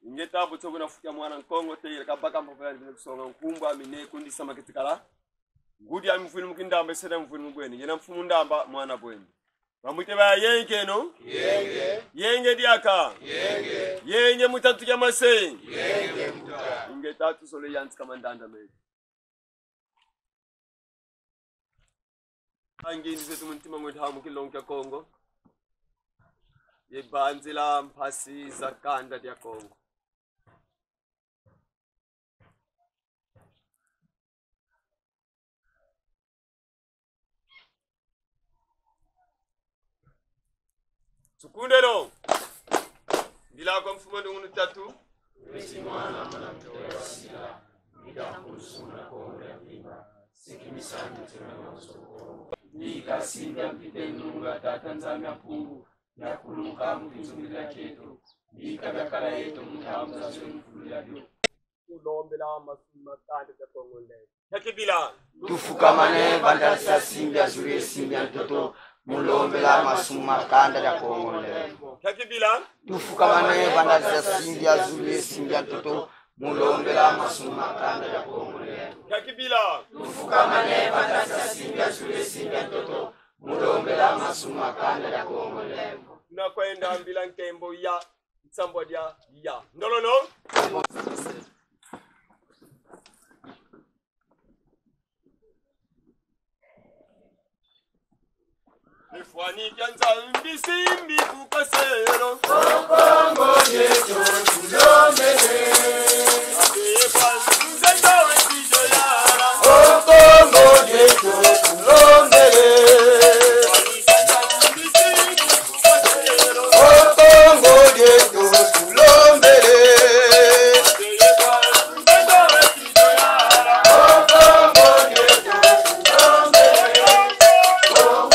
Ingeta buto kuna fukia mwana nkongo te kabaka mpaka ndine kusonga nkumba mine kundi sama kitikala. Ngudi ya mfunu mkinda ambesera mfunu mgweni. Yena mfumu ndamba mwana bweni. Bamwite ba yenge no? Yenge. Yenge diaka. Yenge. Yenge mutatu ya masei. Yenge muta. Ingeta tu sole yanti kamandanda me. Angi ndize tumuntima ngwe hamu kilonga Kongo. Yebanzila mpasi za kanda ya Kongo. Sukundelo. Bila kwa mfumo ndungu tatu. Wesi mwana mtoya sila. Mida kusuna kongo ya vimba. Sikimisani tena wasoko. Nika singa mpitenunga tata nzamia pungu. Ya kuluka mpizumila keto. Nika bakala yeto mutamuza mfulu ya dio. Ulombela masuma kanda ya Kongo le. Yakibila. Tufukamane bandasa simbia zure simbia toto. Mulombela masuma kanda ya Kongo le. Yakibila. Tufukamane bandasa simbia zure simbia toto. Mulombela masuma kanda ya Kongo le. Yakibila. Tufukamane bandasa simbia zure simbia toto. Mulombela masuma kanda ya Kongo le. Nakwenda ambila nkembo ya msambo ya ya. Ndolono. Nifwani kyanza mbisimbi kukasero. Kongo yeto tulombele. Abeye kwa mzenga wekijo yara. Kongo yeto tulombele. Nifwani kyanza mbisimbi kukasero. Kongo yeto tulombele. Abeye kwa mzenga wekijo yara. Kongo yeto tulombele. Kongo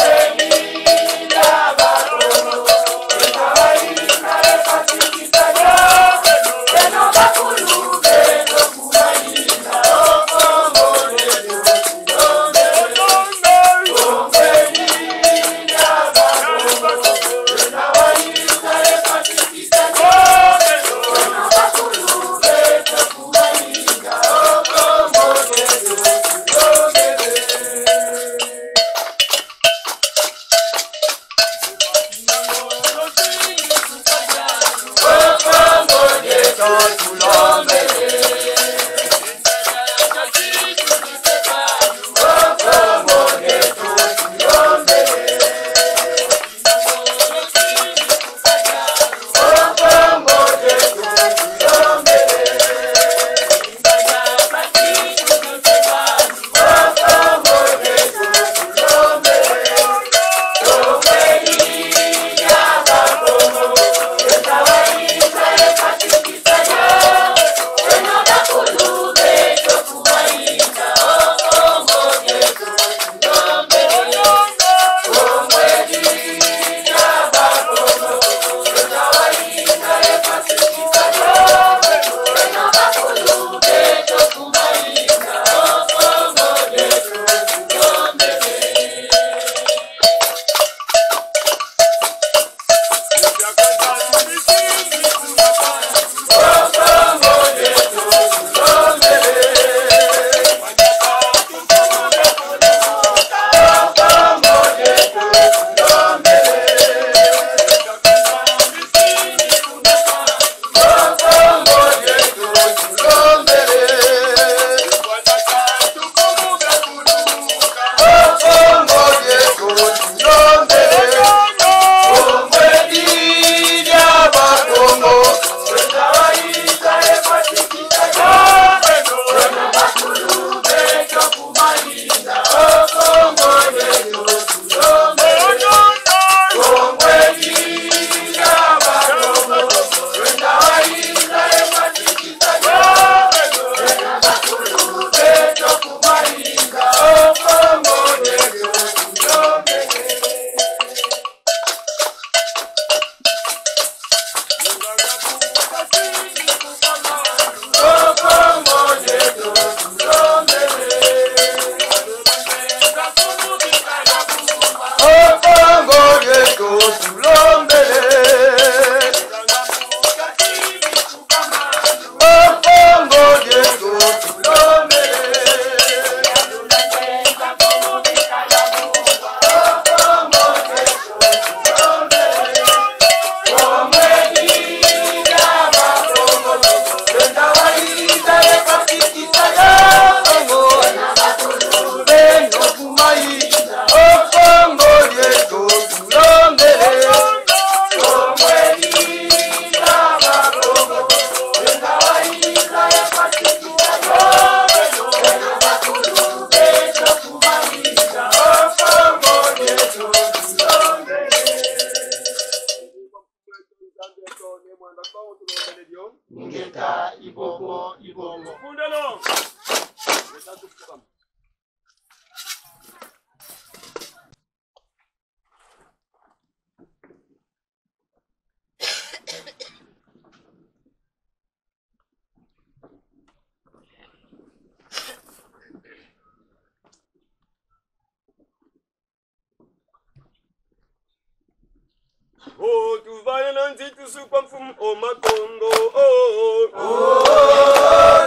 Oh, tu vas nanti tu su kwa mfumu o makongo.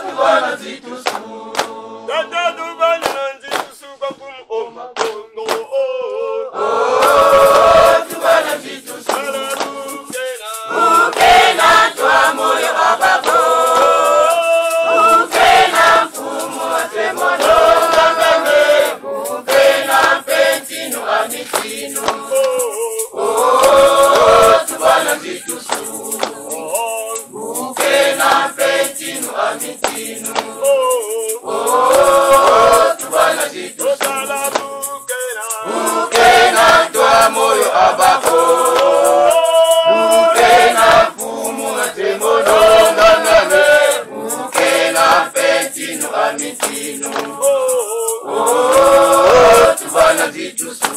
Tu vas nanti tu su. Tata tu vas nanti tu su kwa mfumu o makongo. Tu vas nanti tu su. Ukena twa moyo ababo. Ukena mfumu wa temono. Ukena pentino amitino. Tu vas nanti tu su. Ukena pentino amitino. Tu vas nanti tu su. Ukena twa moyo ababo. Ukena mfumu wa temono. Ukena pentino amitino. Tu vas nanti tu su.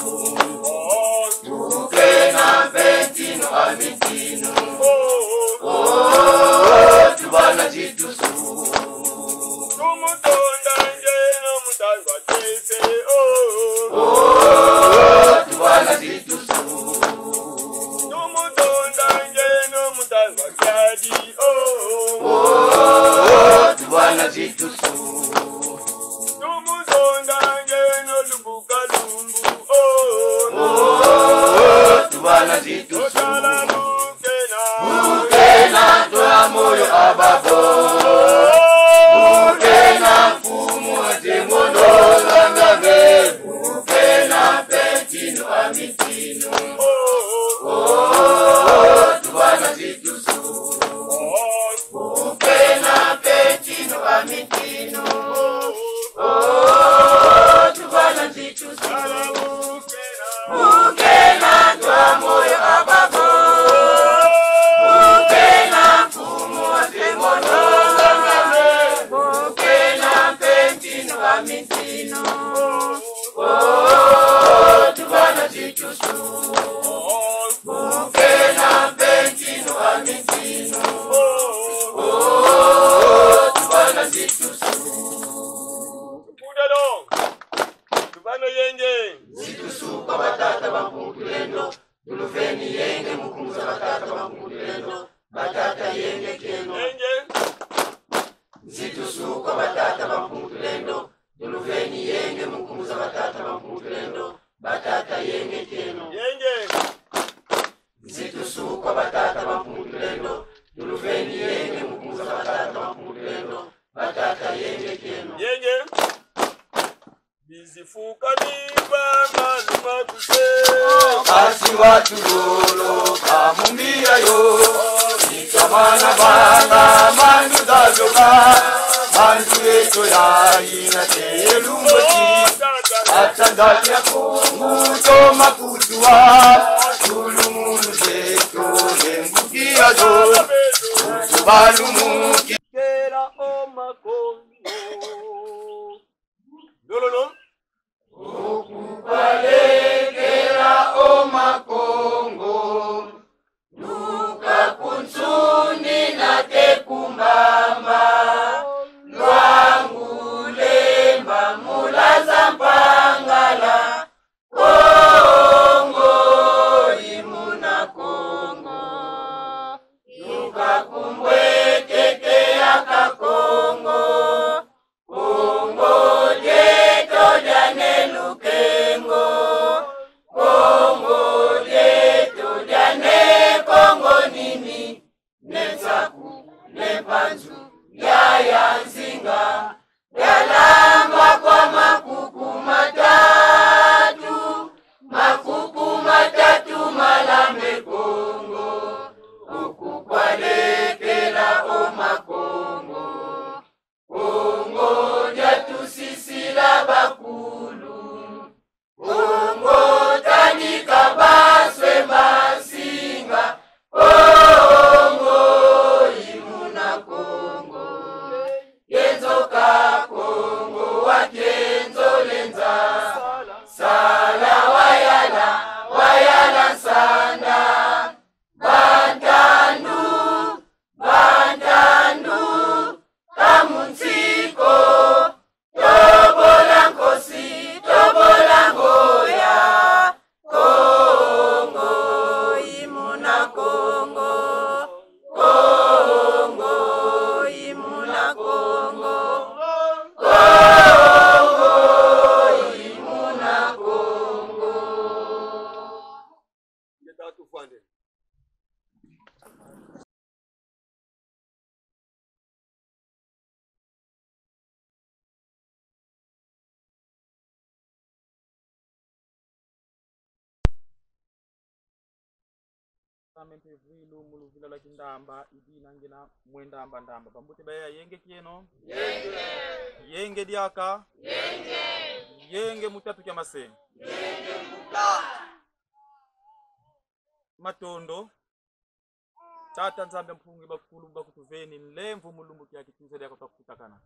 Ukena pentino amitino. Tu vas nanti tu su. Tu vas nanti tu su. Tu vas nanti tu su. Tu vas nanti tu su. Ukena twa moyo ababo. Ukena mfumu wa temono. Ukena pentino amitino. Tu vas nanti tu su. Ukena pentino amitino. Tu vas nanti tu su. Ukena twa moyo ababo. Ukena mfumu wa temono. Ukena pentino amitino. Tu vas nanti tu su. Ukena pentino amitino. Tu vas nanti tu su. Tuvano yenge. Situsu kwa batata bampungulendo. Tulufeni yenge mukumuza batata bampungulendo. Batata yenge keno. Yenge. Situsu kwa batata bampungulendo. Tulufeni yenge mukumuza batata bampungulendo. Batata yenge keno. Yenge. Situsu kwa batata bampungulendo. Tulufeni yenge mukumuza batata bampungulendo. Batata yenge keno. Yenge. Bizifuka niba maluma kuse. Kasi watu lolo kamumbia yo. Nikamana banga mandu dazoka. Mandu eto ya ina teyelumbaji. Atandali ya konguto makutua. Tulumunu zeto lembukia zo. Tubalumuki. Kera o makongo. Lolo. Okubalekera o makongo. Luka kunsuni na tekumbamba. Lwangu lemba mulaza mpangala. Kongo imuna Kongo. Luka kumbwekeke yaka Kongo. Kongo jeto jane lukengo. Kongo jeto jane Kongo nini. Nesaku nepanzu ya nzinga. Yalamba kwa samente vilu muluvila la kindamba idina ngina mwendamba ndamba pambute baya yenge kieno yenge diaka yenge mutatu kya maseni matondo tata nzambe mpungi bakulu bakutuveni mlemvu mulumbu kya kituze lya kutakana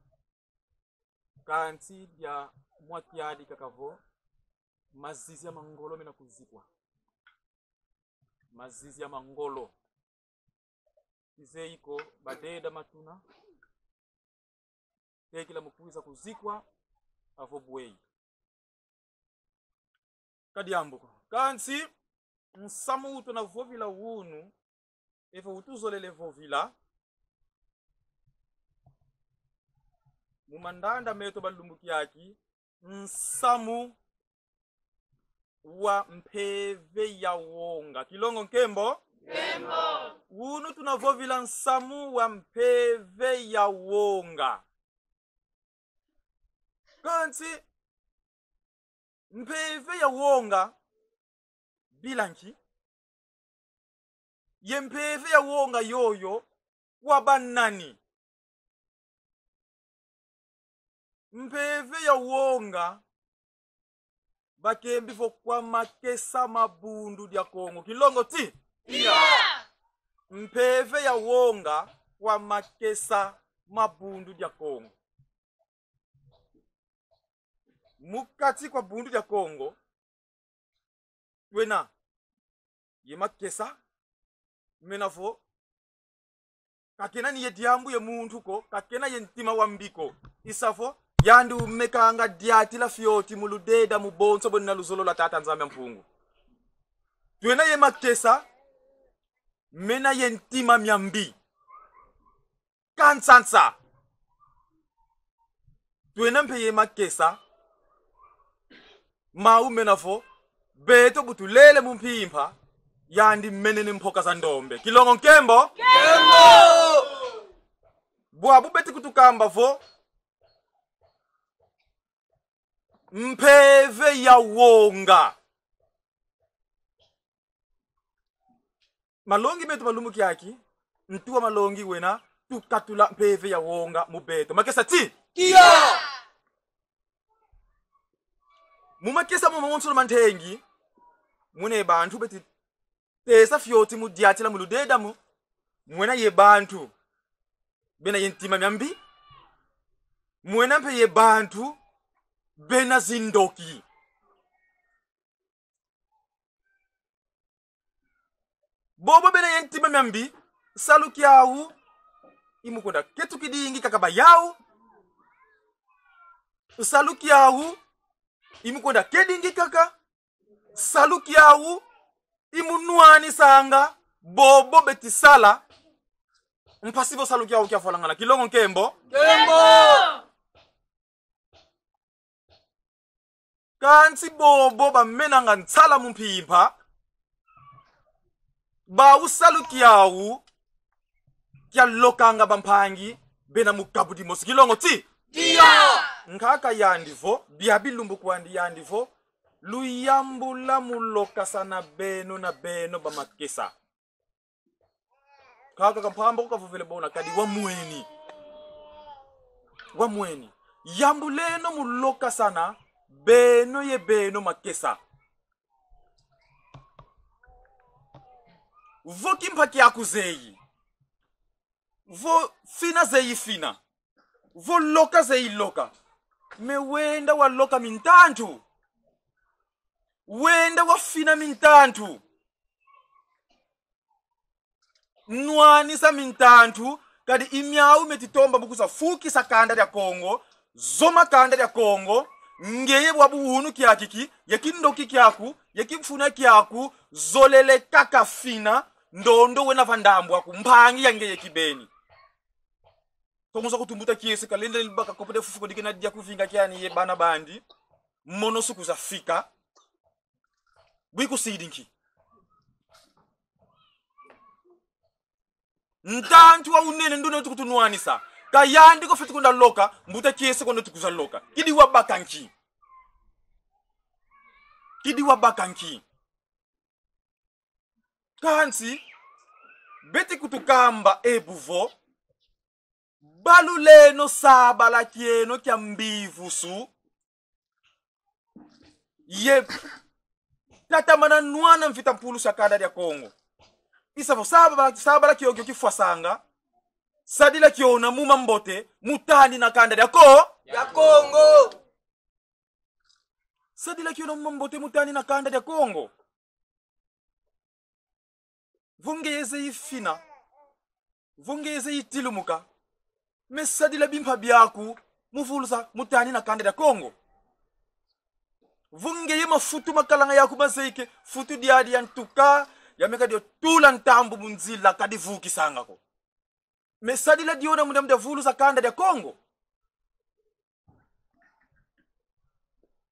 kanti ya mwakiadi kakavo mazizi ya mangolo mena kuzikwa mazizi ya mangolo izeiko badeda matuna tekila mukuiza kuzikwa avo bwei kadiambuko kansi msamu uto na vovila wunu evo utuzolele vovila mumandanda meto balumbuki yaki msamu wa mpeve ya wonga kilongo nkembo wunu tunavovila nsamu wa mpeve ya wonga kansi mpeve ya wonga bilanki ye mpeve ya wonga yoyo wabanani mpeve ya wonga bakembi vo kwa makesa mabundu dia Kongo kilongo ti mpeve ya wonga kwa makesa mabundu dia Kongo mukati kwa bundu dia Kongo wena ye makesa menafo kakena ni ye diambu ye muntu ko kakena ye ntima wambiko isafo yandi umekanga diati la fioti muludeda mubonso bonna luzolo la tata nzambe mpungu twena ye makesa mena ye ntima myambi kansansa twena mpe ye makesa mau menafo beto butulele mumpimpa yandi menene mpoka za ndombe kilongo nkembo bwabu beti kutukamba vo mpeve ya wonga malongi beto malumuki yaki ntuwa malongi wena tukatula mpeve ya wonga mubeto makesa ti kia mumakesa mumamonsulo mantengi mune bantu beti tesa fioti mudiatila muludeda mu mwena ye bantu bena yentima myambi mwena mpe ye bantu bena zindoki bobo bena yentima myambi saluki yawu imukonda ketu kidingi kakaba yawu saluki yawu imukonda kedingi kaka saluki yawu imunuani sanga bobo betisala mpasivo saluki yawu kiafolangana kilongo nkembo kansi bobo bamenanga ntsala mumpimpa ba usaluki yawu kya lokanga bampangi bena mukabudi mosikilongo ti nkaka yandivo biabilumbu kwandi yandivo luyambula muloka sana beno na beno bamakesa kaka kampamba kukavuvele bona kadi wamweni yambuleno muloka sana beno ye beno makesa vo kimpaki akuzeyi vo fina zeyi fina vo loka zeyi loka me wenda wa loka mintantu wenda wa fina mintantu nwani sa mintantu kadi imyau metitomba bukusa fuki sa kanda ya Kongo zoma kanda ya Kongo ngeye wabuhunu kiakiki yakindoki kiaku yakimfuna kiaku zolele kaka fina ndondo wena vandambu aku mpangi yangeye kibeni tomuza kutumbuta kiesi kalende libaka kopede fufuko dikena dia kuvinga kiani ye bana bandi mono suku za fika wiku sidinki ntantu wa unene ndune tukutunuanisa kayandi ko fitukunda loka mbuta kiesi kono tukuza loka kidi wabakanki kansi beti kutukamba ebuvo baluleno saba la kieno kya mbivusu ye tata mana nuana mvita mpulu sakanda ya Kongo isavo saba la kiogyo kifwasanga sadila kiona muma mbote mutani na kanda ya Kongo sadila kiona muma mbote mutani na kanda ya Kongo vungeze ifina vungeze itilumuka mesadila bimpa byaku muvulusa mutani na kanda ya Kongo vungeye mafutu makalanga yaku mazeike futu diadi yantuka yameka dio tula ntambu munzila kadivuki sangako mesadila diona mudamda vulusa kanda ya Kongo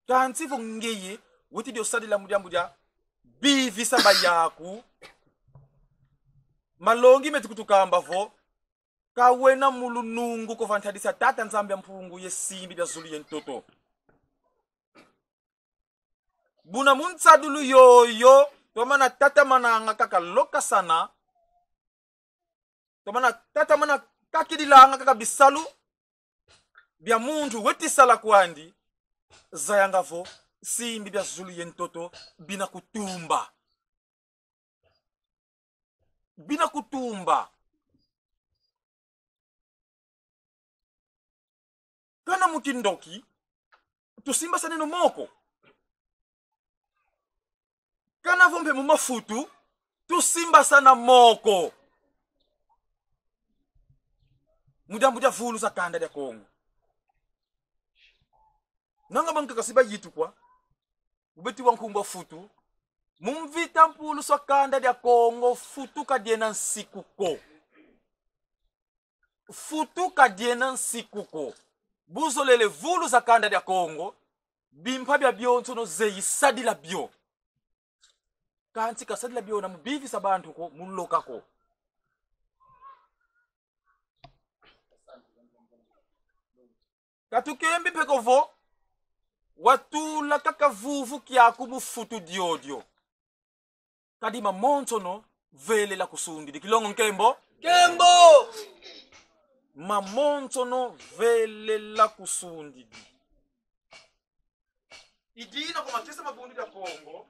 kansi vungeye wuti dio sadila mudambuja bivisa bayaku malongi metikutukamba vo kawena mulunungu kuvantadisa tata nzambe mpungu yesimbi bya zulu yentoto buna muntsadulu yoyo tomana tata mananga kakaloka sana tomana tata mana kakidilanga kakabisalu bya muntu wetisala kwandi zayangavo simbi bya zulu yentoto bina kutumba kana mukindoki tusimba saneno moko kana vombe mu mafutu tusimba sana moko mudambuja vulu za kanda ya Kongo nanga banka kasiba yitu kwa ubeti wankumba futu mumvita mpulu sa kanda ya Kongo futu kadiena nsikuko buzolele vulu za kanda ya Kongo bimpa bya byonso no zeyi sadila byo kanti kasadila byo na mubivi sabantu ko muloka ko katukembi pekovo watula kakavuvu kyaku mufutu diodio kadima montono vele la kusundi dikilongo nkembo mamontono vele la kusundi idina kumatisa mabundi ya Kongo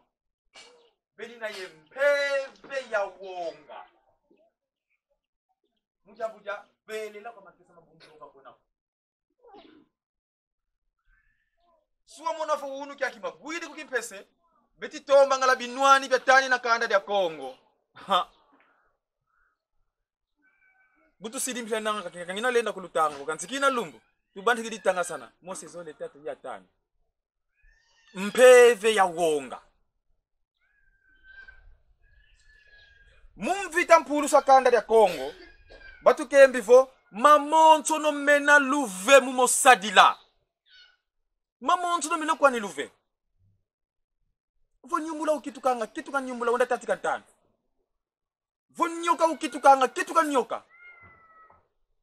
benina yempeve ya wonga mujabuja vele la kumatisa mabundi ya Kongo suwa mona fo unu kya kimabwidi kukimpese beti tomba ngala binwani betani na kanda ya Kongo butu sidi mplana kangina lenda kulutanga kansikina lumbu tubandi kiditanga sana mose zole tatu ya tani mpeve ya wonga mumvita mpulu sa kanda ya Kongo batu kembivo mamonto no mena luve mumosadila mamonto no mena kwani luve vo nyumbula ukitukanga kituka nyumbula wenda tatika tani vo nyoka ukitukanga kituka nyoka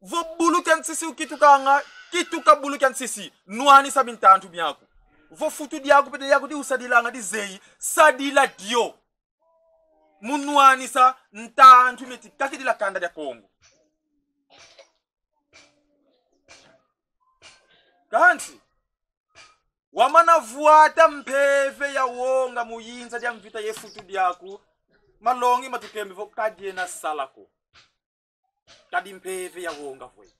vo bulu kansisi ukitukanga kituka bulu kansisi nuani sabintantu byaku vo futu diaku pede yaku di usadilanga di zeyi sadila dio munuani sa ntantu meti kakidila kanda ya Kongo kanti wamana vuata mpeve ya wonga muyinza dia mvita ye futu diaku malongi matukembe vo kadiena salako kadi mpeve ya wonga voi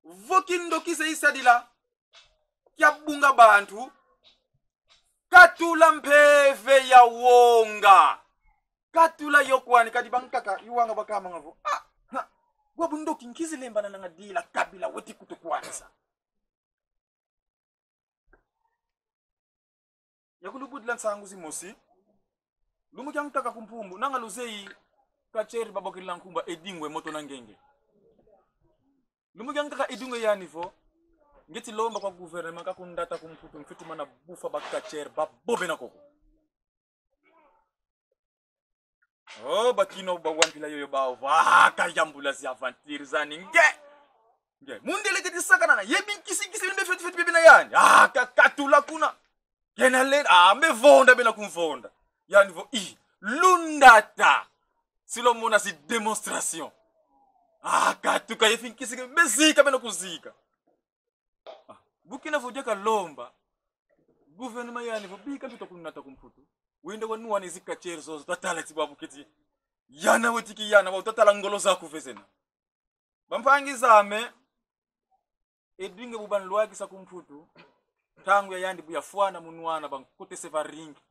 vokindo kise isadila kya bunga bantu katula mpeve ya wonga katula yokwani kadi bankaka iwanga bakama ngavo wabundo kinkizi lembana na ngadila kabila weti kutukwanza yakulubudla sangu zimosi lumu kyankaka kumpumbu nanga luzei kacheri babokila nkumba edingwe moto na ngenge lumu kyankaka edingwe yanivo ngeti lomba kwa guvernema kakundata kumputu mfitima na bufa bakacheri babobe na koko oh bakino bawampila yoyo bao vaka jambula si avantir zani nge mundele kiti sakana na yebi kisi nimbe feti bebina yani kakatula kuna kena lena me vonda bena kumvonda yani vo lundata silo mona si demonstration katuka yefinkisike bezika bena kuzika bukina vodeka lomba gouvernement yani vo bika tutakunata kumputu winde wanuwa nizika cherzo tatala tibabu kiti yana wotiki yana wa tatala ngolo za kuvesena bampangi zame edinge buban lwagi sa kumputu tangu ya yandi buya fuana munwana bankote se varingi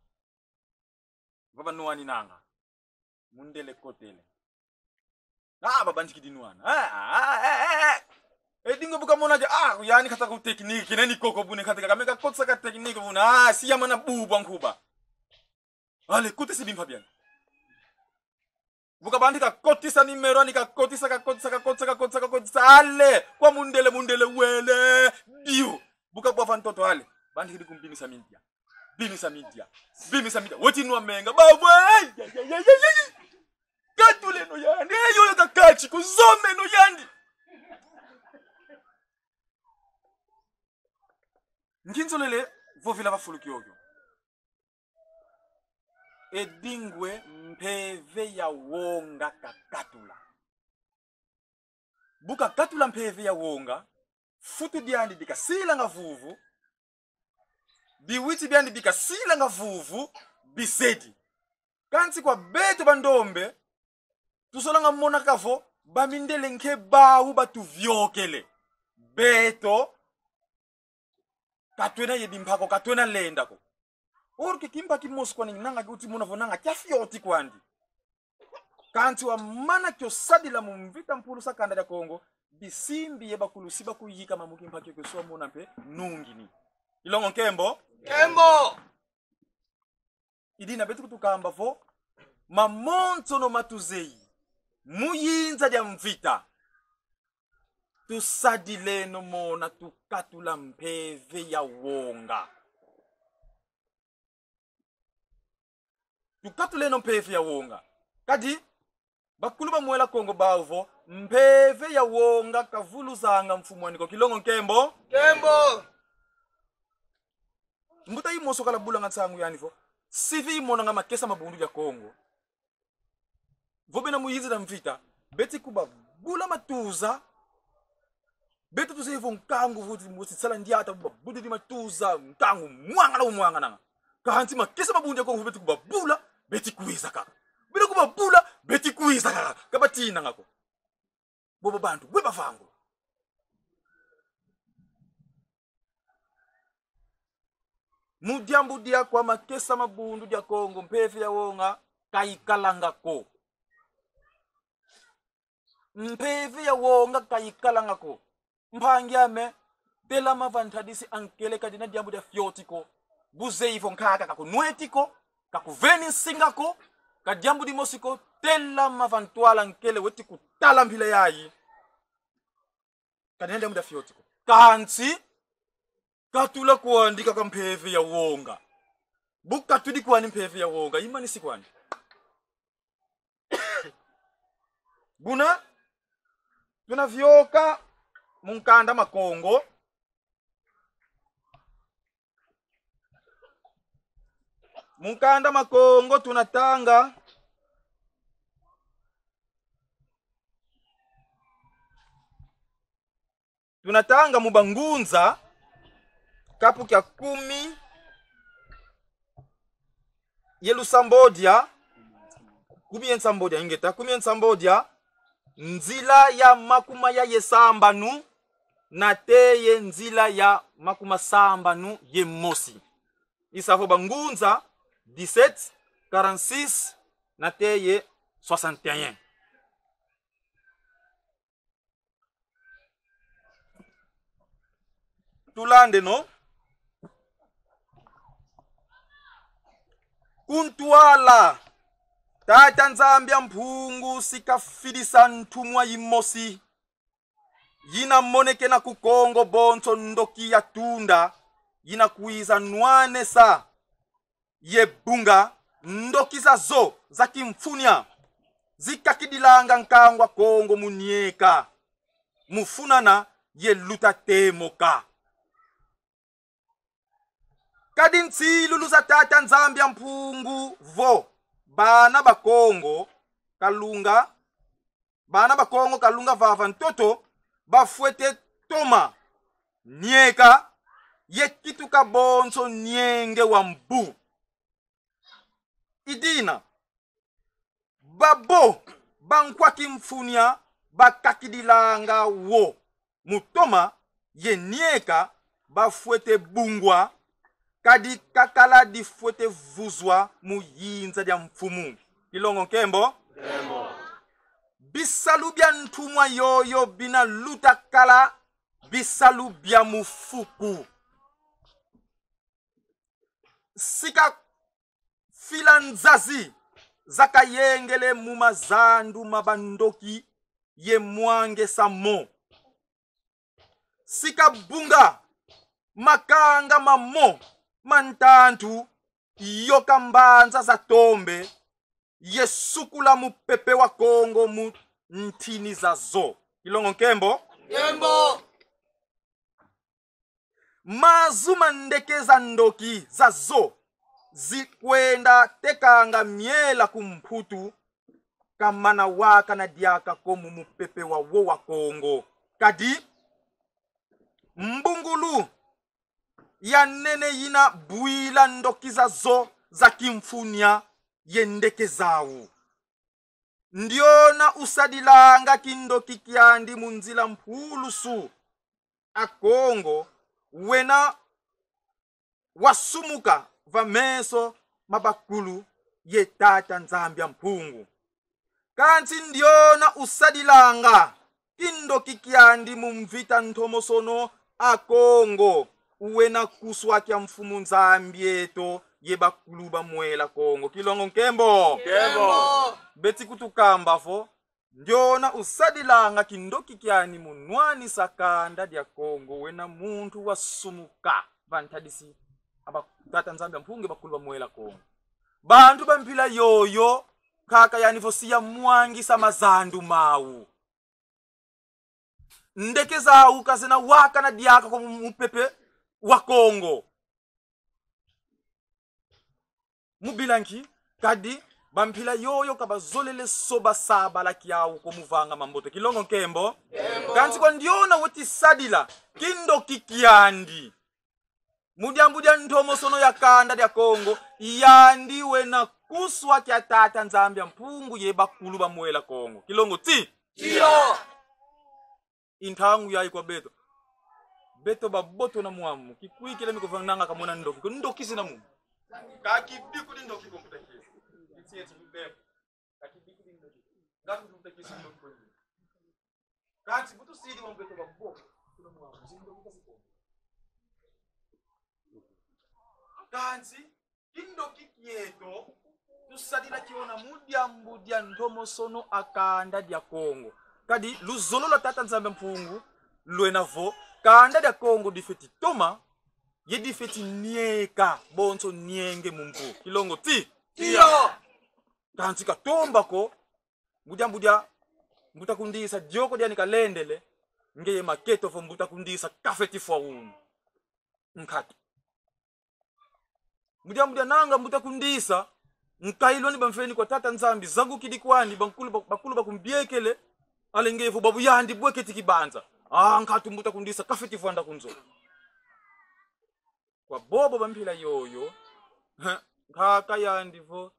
baba nuani nanga mundele kotele baba ndiki dinwana edinge buka mona je yani kata ku technique neni koko bune kata kameka kotsa ka technique buna si yamana bubu nkuba ale kote se bimpa bien buka bandika kotisa nimero nika kotisa ale kwa mundele wele dio buka kwa fantoto ale bandiki dikumbimisa mintia bimisa mintia woti nwa menga babu katule no yandi yo kakachi kuzome no yandi nginzolele vovila vafuluki yoyo edingwe mpeve ya wonga kakatula buka katula mpeve ya wonga futu diandi bika sila nga vuvu biwiti biandi bika sila nga vuvu bisedi kansi kwa beto bandombe tusolanga mona kavo bamindele nke bawu batu vyokele beto katwena yebimpako katwena lendako orke kimpa kimoskwa ni nanga kuti muna vonanga kyafyoti kwandi kanti wa mana kyo sadila mumvita mpulu sakanda ya Kongo bisimbi yeba kulusiba kuyika mamukimpa kyo keswa muna mpe nungini ilongo kembo idina betu kutukamba vo mamonto no matuzei muyinza ya mvita tusadile no mona tukatula mpeve ya wonga tukatule no mpeve ya wonga kadi bakulu ba mwela Kongo bavo mpeve ya wonga kavulu zanga mfumwani ko kilongo kembo mbuta imoso kala bula ngatsangu yani vo sivi imona nga makesa mabundu ya Kongo vobena muyizi na mvita beti kuba bula matuza betu tusevo nkangu vuti musitsala ndiata bubu di matuza nkangu mwanga nanga kanti makesa mabundu ya Kongo beti kuba bula beti kuiza kaka bila kuba bula beti kuiza kaka kabatina ngako bobo bantu weba vangu mudiambu dia kwa makesa mabundu ya Kongo mpeve ya wonga kaikalangako mpeve ya wonga kaikalangako mpangyame tela mavantadisi ankele kadina diambu dia fiotiko buzeivo nkaka kako nuetiko kako veni singako kadiambu di mosiko tela mavantwala ankele weti kutala mbile yayi kadina diambu dia fiotiko kansi katula kuandika kwa mpeve ya wonga buka tudi kwani mpeve ya wonga imani sikwani buna tunavyoka munkanda makongo tunatanga mubangunza kapu kya 10 yelusambodia kumiensambodia ingeta kumiensambodia nzila ya makuma ya yesambanu na teye nzila ya makuma sambanu ye mosi isafo bangunza 17 46 na teye 61 tulande no kuntwala tata nzambia mpungu sikafidisa ntumwa yimosi yina moneke na kukongo bonso ndoki ya tunda yina kuiza nwane sa ye bunga ndoki za zo za kimfunya zikakidilanga nkangwa Kongo munieka mufunana ye luta temoka kadi ntsilu luza tata nzambi ya mpungu vo bana bakongo kalunga vava ntoto bafuete toma nieka yekituka bonso nienge wa mbu idina babo bankwaki mfunia bakakidilanga wo mutoma ye nieka bafuete bungwa kadi kakala di fuete vuzwa muyinza dia mfumu kilongo nkembo bisalu bia ntumwa yoyo bina lutakala bisalu bia mufuku sika filanzazi zakayengele mumazandu mabandoki ye mwange samo sika bunga makanga mamo mantantu yoka mbanza za tombe yesukula mupepe wa Kongo mu ntini za zo kilongo nkembo mazuma ndekeza ndoki za zo zikwenda tekanga miela kumputu kamana waka na diaka komu mupepe wa wo wa Kongo kadi mbungulu ya nene yina buila ndoki za zo za kimfunia yendekezawu ndiona usadilanga kindoki kyandi munzila mpulusu a Kongo wena wasumuka vameso mabakulu ye tata nzambi ya mpungu kanti ndiona usadilanga kindoki kyandi mumvita ntomosono a Kongo wena kuswa kya mfumu nzambi eto ye bakulu bamwela Kongo kilongo nkembo beti kutukamba fo ndiona usadilanga kindoki kyani munwani sakanda dia Kongo wena muntu wasumuka vantadisi tata nzambi ya mpunge bakulu bamwela Kongo bantu bampila yoyo kaka yani vosia mwangi samazandu mawu ndekeza ukazena waka na diaka kwa mupepe wa Kongo mubilanki kadi bampila yoyo kabazolele soba saba la kiawu ko muvanga mamboto kilongo nkembo kanti kwa ndiona woti sadila kindo kikiandi mudiambudia ntomo sono ya kanda dia Kongo yandi wena kuswa kya tata nzambi ya mpungu ye bakulu bamwela Kongo kilongo ti iyo intangu yayi kwa beto baboto na muamu kikwikile mikuvananga kamona ndoki sina mu kakibiku di ndoki ko kutakisi itsi bebe kakibiku di ndoki ngatu kutakisi ndoki ko kanti butu sidi wa beto baboto na muamu zindoki kasiko kanti kindoki kieto tusadila kiona mudia ntomo sono akanda dia Kongo kadi luzolo la tata nzambe mpungu lwenavo kanda dia Kongo difeti toma ye difeti nieka bonso nienge mumpu kilongo ti iyo kanti katomba ko mbudia mbutakundisa dioko dia nikalendele ngeye maketo fo mbutakundisa kafeti fo umu nkati mbudia nanga mbutakundisa nkailoni bamfeni kwa tata nzambi zangu kidikwani bakulu bakumbiekele alengevu babu yandi bweketi kibanza nkatu mbutakundisa kafeti fo anda kunzo kwa bobo bampila yoyo kaka yandi vo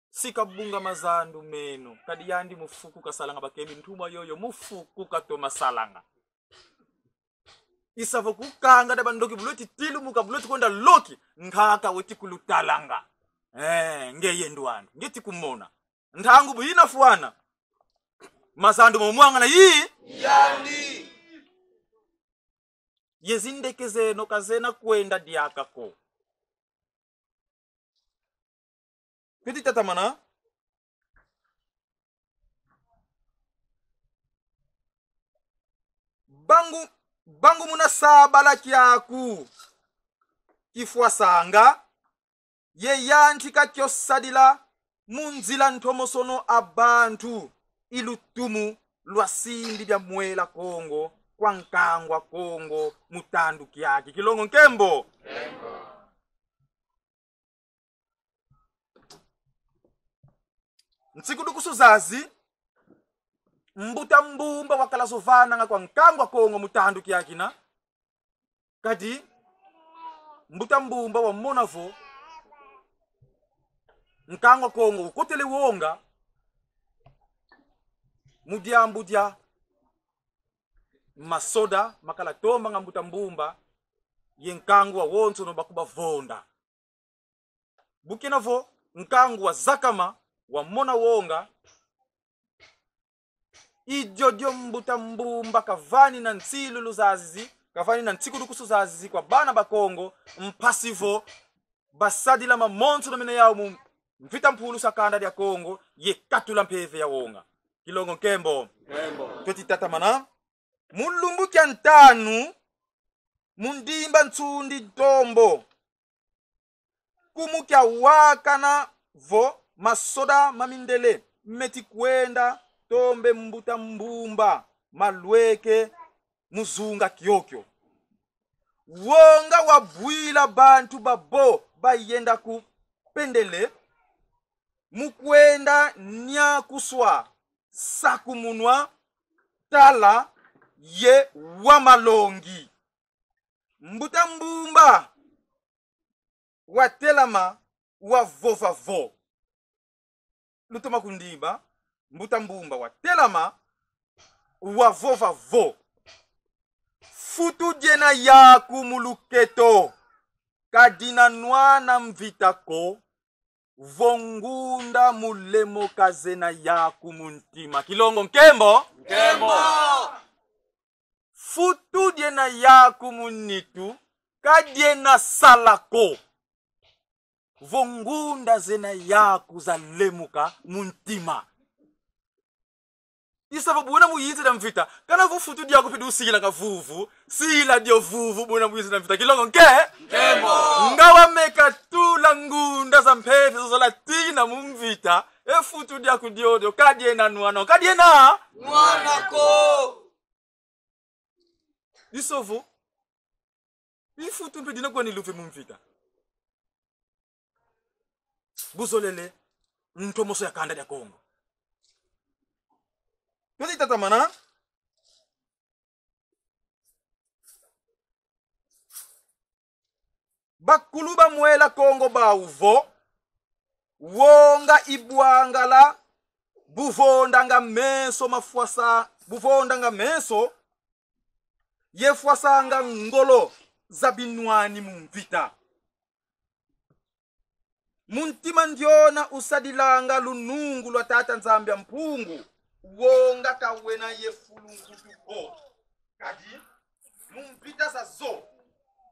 sikabunga mazandu meno kadi yandi mufuku kasalanga bakemi ntumwa yoyo mufuku katoma salanga isavo kukanga da bandoki buloti tilu muka buloti konda loki nkaka weti kulutalanga ngeye ndwana ngeti kumona ntangu buyina fuana mazandu momwanga na yi yandi yezindekeze no kazena kwenda diaka ko kiti tatamana bangu muna sabala kiaku kifuasanga ye yantika kyosadila munzila ntomosono abantu ilutumu lwasindi bya mwela Kongo kwa nkangwa Kongo mutandu kyake kilongo nkembo. Ntsikudu kusuzazi mbuta mbumba wakala sovana nga kwa nkangwa Kongo mutandu kyake na kadi mbuta mbumba wa monavo nkangwa Kongo ukotele wonga mudia masoda makala tomba nga mbuta mbumba yenkangwa wonso no bakuba vonda bukinavo nkangwa zakama wa mona wonga ijojo mbuta mbumba kavani na ntsilu zazizi kavani na ntsikudu kusuzazizi kwa bana bakongo mpasivo basadila mamonso no mene yao mvita mpulu sakanda dia Kongo ye katula mpeve ya wonga kilongo nkembo. Tweti tatamana mulumbu kya ntanu mundimba ntsundi tombo kumu kya wakana vo masoda mamindele meti kwenda tombe mbuta mbumba malweke muzunga kyokyo wonga wabwila bantu babo bayenda ku pendele mukwenda nyakuswa sakumunwa tala ye wamalongi mbuta mbumba watelama wavovavo lutoma kundimba mbuta mbumba watelama wavovavo futu jena yaku muluketo kadina nwana mvitako vongunda mulemo kazena yaku muntima kilongo nkembo. Futu jena yaku munitu kadiena salako vongunda zena yaku zalemuka muntima isava buona muyinze na mvita kana vo futu dia kupidu sila ka vuvu sila dio vuvu buona muyinze na mvita kilongo nkembo ngawa meka tula ngunda za mpete zo latina mumvita futu dia kudiodo kadiena nuano kadiena nuanako isovo ifutu mpedina kwa nilufe mumvita buzolele ntomoso ya kanda ya Kongo. Twezi tatamana bakuluba mwela Kongo bauvo wonga ibwangala buvondanga meso mafuasa buvondanga meso yefuasanga ngolo zabinwani mumvita muntima ndiona usadilanga lunungu lwa tata nzambia mpungu wonga kawena yefulungutuko kadi mumpita za zo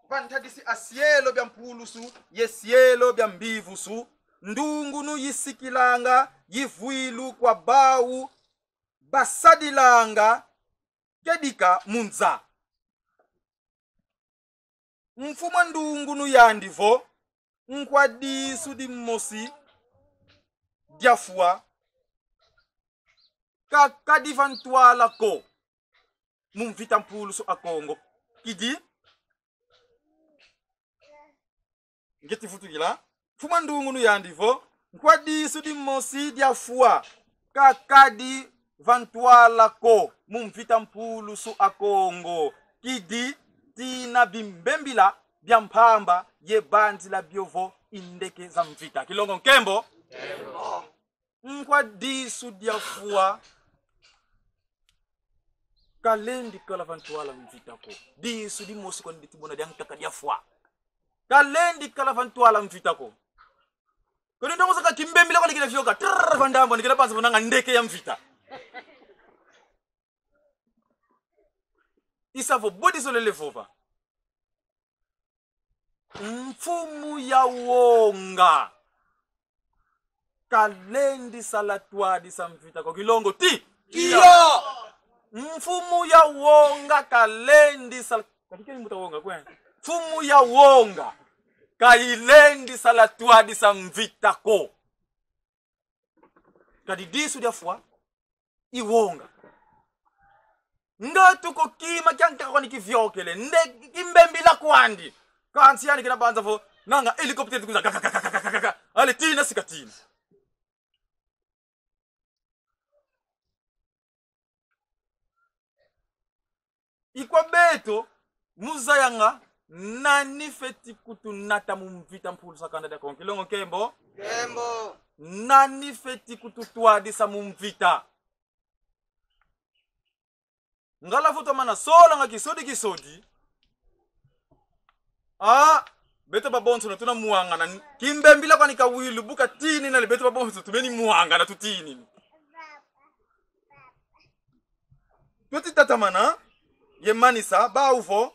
vantadisi asielo bya mpulusu yesielo bya mbivusu ndungunu yisikilanga yivuilu kwa bau basadilanga kedika munza mfuma ndungunu yandivo nkwadisu di mosi diafua kakadivantwala ko mumvita mpulusu akongo kidi ngeti futugila fuma ndungunu yandivo nkwadisu di mosi diafua kakadi vantwala ko mumvita mpulusu akongo kidi tina bimbembila bya mpamba ye banzi la biovo indeke za mvita kilongo nkembo nkwadisu diafua kalendi kala vantuala mvita ko disu di mosi ko nditi bona diankaka diafua kalendi kala vantuala mvita ko kono ndongo saka kimbembile ko likile fioka trrr vandambo nikile panza bonanga ndeke ya mvita isavo bodi solele fova mfumu ya wonga kalendi salatwadi samvita ko kilongo ti iyo mfumu ya wonga kalendi sal kakike mbuta wonga kwen mfumu ya wonga kailendi salatwadi samvita ko kadi disu dia fwa iwonga nga tuko kima kyanka kwani kivyokele nde kimbembila kwandi kansi yani kina banza fo nanga helicopter tukuza kakakakakaka ale tina sikatina ikwa beto muzayanga nani feti kutunata mumvita mpulusa kanda da konkilongo kembo nani feti kututwadisa mumvita ngala futo mana sola nga kisodi beto babonso na tuna muanga na kimbembila kwa nikawilu buka tini na beto babonso tumeni muanga na tutini tuti tatamana ye manisa ba ufo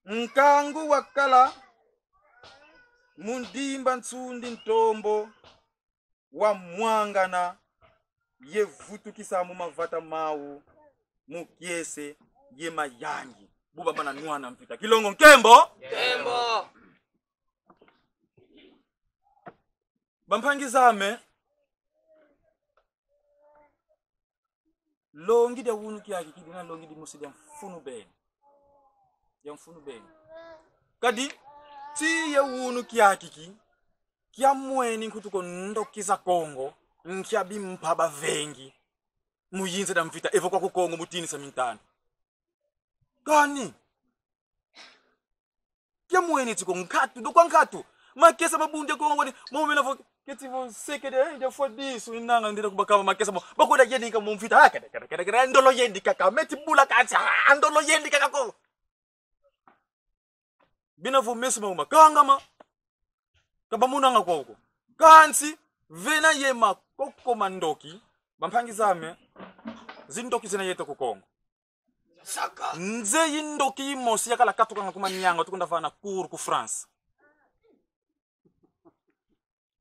nkangu wakala mundimba ntsundi ntombo wa mwangana yevutukisa mu mavata mawu mukyese ye mayangi buba mana nwana mpita kilongo nkembo bampangizame longi de wunu kyaki kidina longi di musidi mfunu ben ya mfunu ben kadi ti ye wunu kyaki kya mweni nkutuko ndokiza Kongo nkya bimpaba vengi muyinze da mvita evo kwa kukongo mutini sa mintano kani kya mweni tiko nkatu do kwa nkatu makesa mabunde Kongo ni momena vo ketivo sekede ndia for this inanga ndira kubakama makesa mo bakoda yendika mu mvita hakada ndolo yendika ka meti bula kansi ndolo yendika kako bina vo mesuma uma kangama kabamunanga kwa huko kansi vena yema koko mandoki bampangizame zindoki zina yeta ku Kongo saka nze yindoki imosi yakala katuka ngakuma nyanga tukunda fana kuru ku France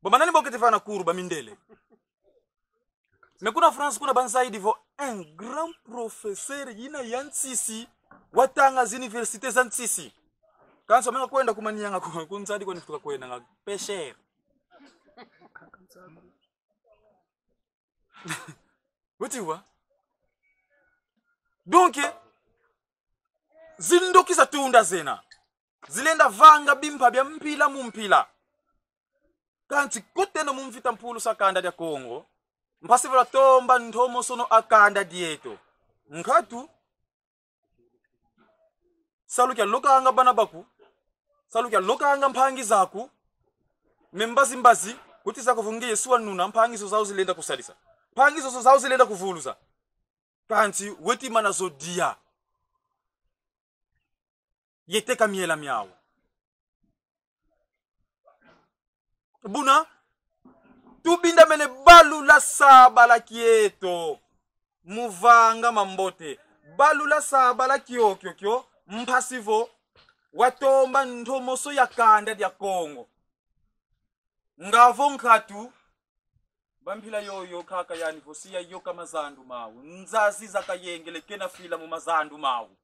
bamanani bokete fana kuru bamindele mekuna France kuna banzaidi vo un grand professeur yina yansisi watanga université zansisi kanso menga kwenda kumanyanga kunzadi kwa nifika kwenda nga pesher Wutiwa donc zindoki za tunda zena zilenda vanga bimpa bya mpila mumpila kanti kutena mumvita mpulu sakanda dia Kongo mpasivela tomba ntomo sono akanda dieto nkatu salukya lokanga bana baku salukya lokanga mpangi zaku membazi kuti zakuvungiye suwa nuna mpangizo zawo zilenda kusalisa mpangizo zawo zilenda kuvuluza kanti weti mana zodia yeteka miela miawo buna tubinda mene balu la saba la kieto muvanga mambote balu la saba la kyo mpasivo watomba ntomoso ya kanda dia Kongo ngavo nkatu bampila yoyo kaka yani fosia yo kama zandu mawu nzazi zakayengele kena fila mu mazandu mawu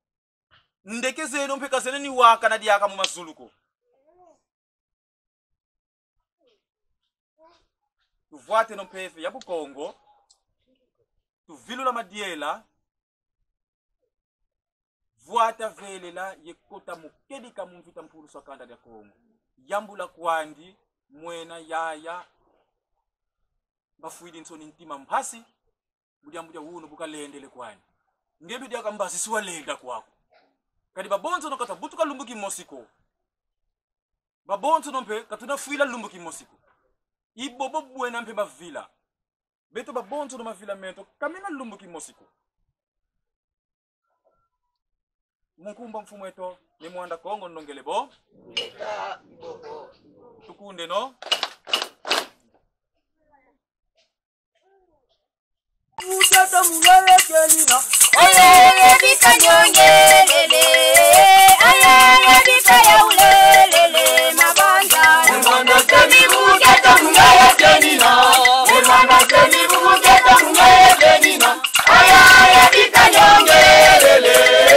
ndekezeno mpeka zene ni waka na diaka mu mazuluko tuvuate no pefe ya Bukongo tuvilula madiela vuata velela yekota mukedika mumvita mpulu sakanda dia Kongo yambula kwandi mwena yaya bafuidi nsoni ntima mpasi budyambuja wuno bukalendele kwani ngebi dia kambasi siwalenda kwako kadi babonzo no kata butuka lumbuki mosiko babonzo no mpe katuna fuila lumbuki mosiko ibobo buena mpe bavila beto babonzo no mavila mento kamena lumbuki mosiko munkumba mfumu eto ni mwanda Kongo ndongele bo ndeka bobo tukunde no Utata mungale kelina ayaya bikanyongelele ayaya bikayaulelele mabanja Emana kemi mungeta mungale kelina Emana kemi mungeta mungale kelina ayaya bikanyongelele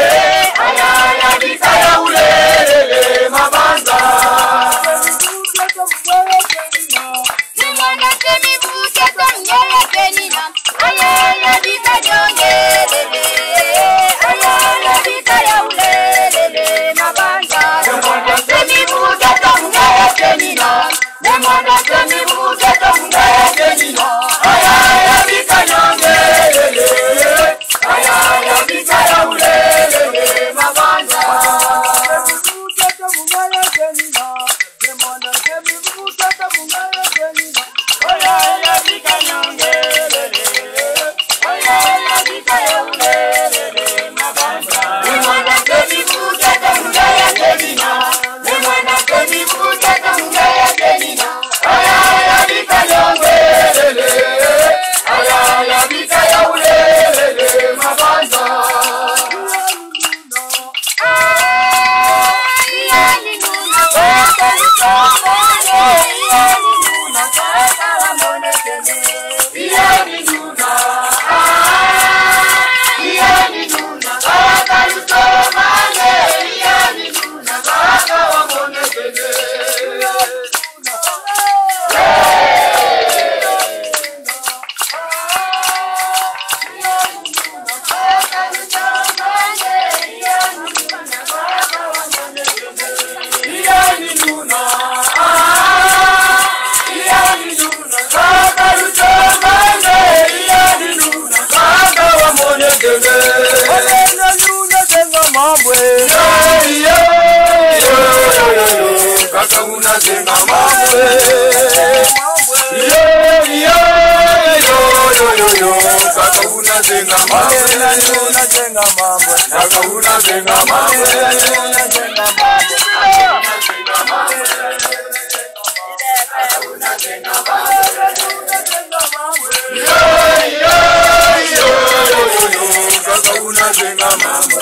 mambo kaka unajenga mambo kaka unajenga mambo kaka unajenga mambo kaka unajenga mambo